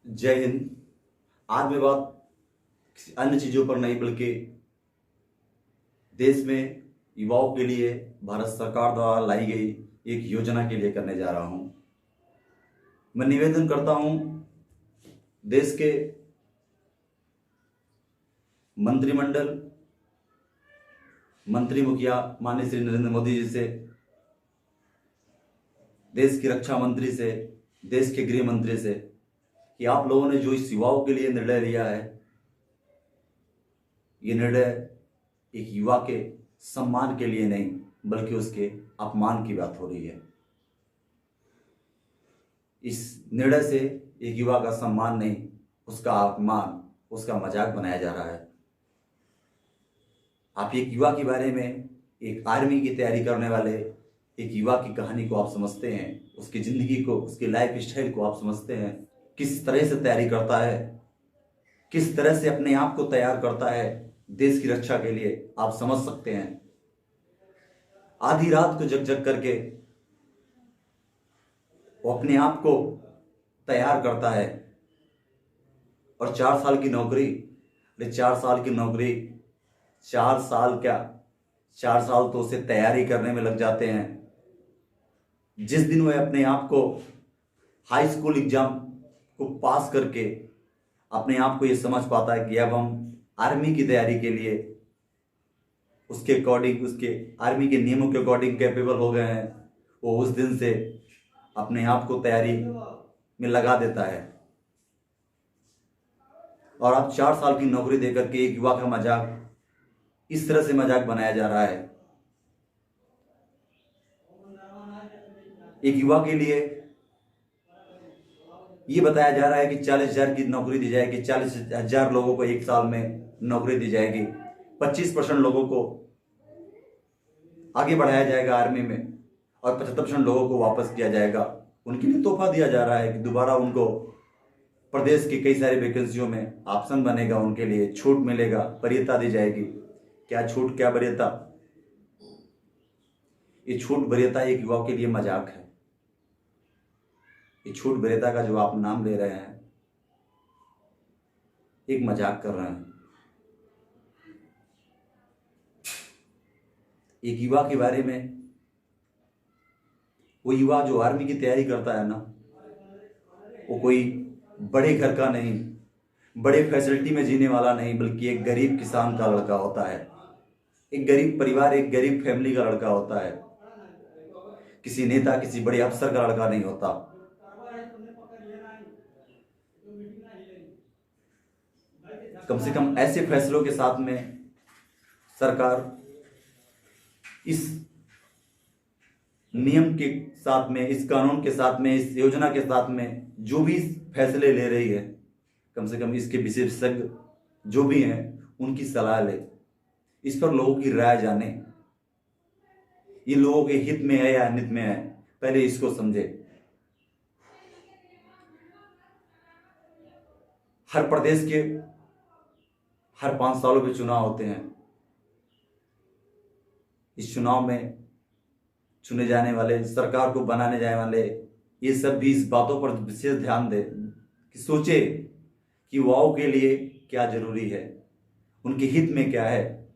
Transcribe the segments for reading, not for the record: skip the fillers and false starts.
जय हिंद। आज मैं बात किसी अन्य चीज़ों पर नहीं बल्कि देश में युवाओं के लिए भारत सरकार द्वारा लाई गई एक योजना के लिए करने जा रहा हूं। मैं निवेदन करता हूं देश के मंत्रिमंडल, मंत्री मुखिया माननीय श्री नरेंद्र मोदी जी से, देश की रक्षा मंत्री से, देश के गृह मंत्री से कि आप लोगों ने जो इस युवाओं के लिए निर्णय लिया है, ये निर्णय एक युवा के सम्मान के लिए नहीं बल्कि उसके अपमान की बात हो रही है। इस निर्णय से एक युवा का सम्मान नहीं, उसका अपमान, उसका मजाक बनाया जा रहा है। आप एक युवा के बारे में, एक आर्मी की तैयारी करने वाले एक युवा की कहानी को आप समझते हैं, उसकी ज़िंदगी को, उसकी लाइफ स्टाइल को आप समझते हैं, किस तरह से तैयारी करता है, किस तरह से अपने आप को तैयार करता है देश की रक्षा के लिए, आप समझ सकते हैं। आधी रात को जग जग करके वो अपने आप को तैयार करता है और 4 साल की नौकरी, अरे 4 साल की नौकरी, 4 साल क्या, 4 साल तो उसे तैयारी करने में लग जाते हैं। जिस दिन वह अपने आप को हाई स्कूल एग्जाम को पास करके अपने आप को ये समझ पाता है कि अब हम आर्मी की तैयारी के लिए उसके अकॉर्डिंग, उसके आर्मी के नियमों के अकॉर्डिंग कैपेबल हो गए हैं, वो उस दिन से अपने आप को तैयारी में लगा देता है। और अब 4 साल की नौकरी देकर के एक युवा का मजाक इस तरह से मजाक बनाया जा रहा है। एक युवा के लिए ये बताया जा रहा है कि 40,000 की नौकरी दी जाएगी, 40,000 लोगों को एक साल में नौकरी दी जाएगी, 25% लोगों को आगे बढ़ाया जाएगा आर्मी में और 75% लोगों को वापस किया जाएगा। उनके लिए तोहफा दिया जा रहा है कि दोबारा उनको प्रदेश की कई सारी वैकेंसियों में ऑप्शन बनेगा, उनके लिए छूट मिलेगा, वरीयता दी जाएगी। क्या छूट, क्या वरीयता? ये छूट वरीयता एक युवा के लिए मजाक है। ये छूट वरीयता का जो आप नाम ले रहे हैं, एक मजाक कर रहे हैं। एक युवा के बारे में, वो युवा जो आर्मी की तैयारी करता है ना, वो कोई बड़े घर का नहीं, बड़े फैसिलिटी में जीने वाला नहीं, बल्कि एक गरीब किसान का लड़का होता है, एक गरीब परिवार, एक गरीब फैमिली का लड़का होता है। किसी नेता, किसी बड़े अफसर का लड़का नहीं होता। कम से कम ऐसे फैसलों के साथ में सरकार इस नियम के साथ में, इस कानून के साथ में, इस योजना के साथ में जो भी फैसले ले रही है, कम से कम इसके विशेषज्ञ जो भी हैं उनकी सलाह ले, इस पर लोगों की राय जाने। ये लोगों के हित में है या अनित में है, पहले इसको समझे। हर प्रदेश के हर 5 सालों पे चुनाव होते हैं। इस चुनाव में चुने जाने वाले, सरकार को बनाने जाने वाले, ये सब भी इस बातों पर विशेष ध्यान दे कि सोचे कि युवाओं के लिए क्या जरूरी है, उनके हित में क्या है,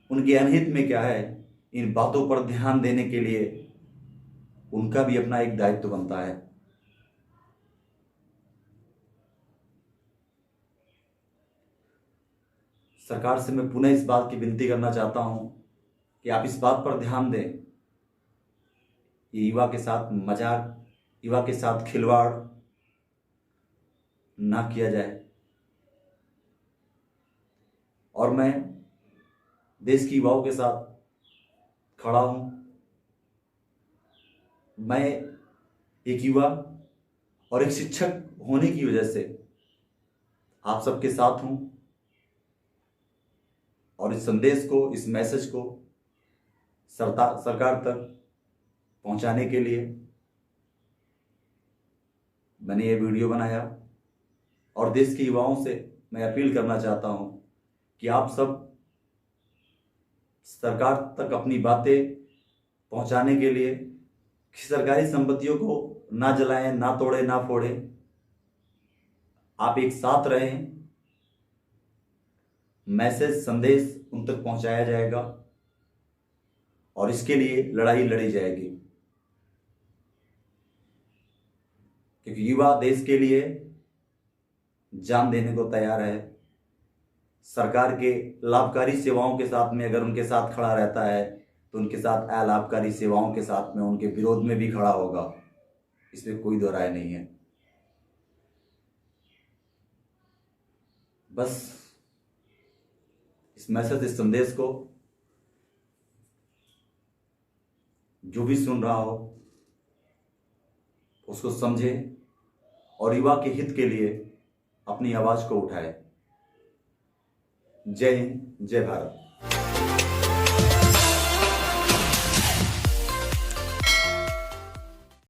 उनके अनहित में क्या है। इन बातों पर ध्यान देने के लिए उनका भी अपना एक दायित्व बनता है। सरकार से मैं पुनः इस बात की विनती करना चाहता हूं कि आप इस बात पर ध्यान दें, ये युवा के साथ मजाक, युवा के साथ खिलवाड़ ना किया जाए। और मैं देश की युवाओं के साथ खड़ा हूं। मैं एक युवा और एक शिक्षक होने की वजह से आप सबके साथ हूं और इस संदेश को, इस मैसेज को सरकार तक पहुंचाने के लिए मैंने ये वीडियो बनाया। और देश के युवाओं से मैं अपील करना चाहता हूं कि आप सब सरकार तक अपनी बातें पहुंचाने के लिए सरकारी संपत्तियों को ना जलाएं, ना तोड़ें, ना फोड़ें। आप एक साथ रहें, मैसेज संदेश उन तक पहुंचाया जाएगा और इसके लिए लड़ाई लड़ी जाएगी, क्योंकि युवा देश के लिए जान देने को तैयार है। सरकार के लाभकारी सेवाओं के साथ में अगर उनके साथ खड़ा रहता है तो उनके साथ अलाभकारी सेवाओं के साथ में उनके विरोध में भी खड़ा होगा, इसमें कोई दो राय नहीं है। बस इस मैसेज, इस संदेश को जो भी सुन रहा हो उसको समझे और युवा के हित के लिए अपनी आवाज को उठाए। जय हिंद, जय भारत।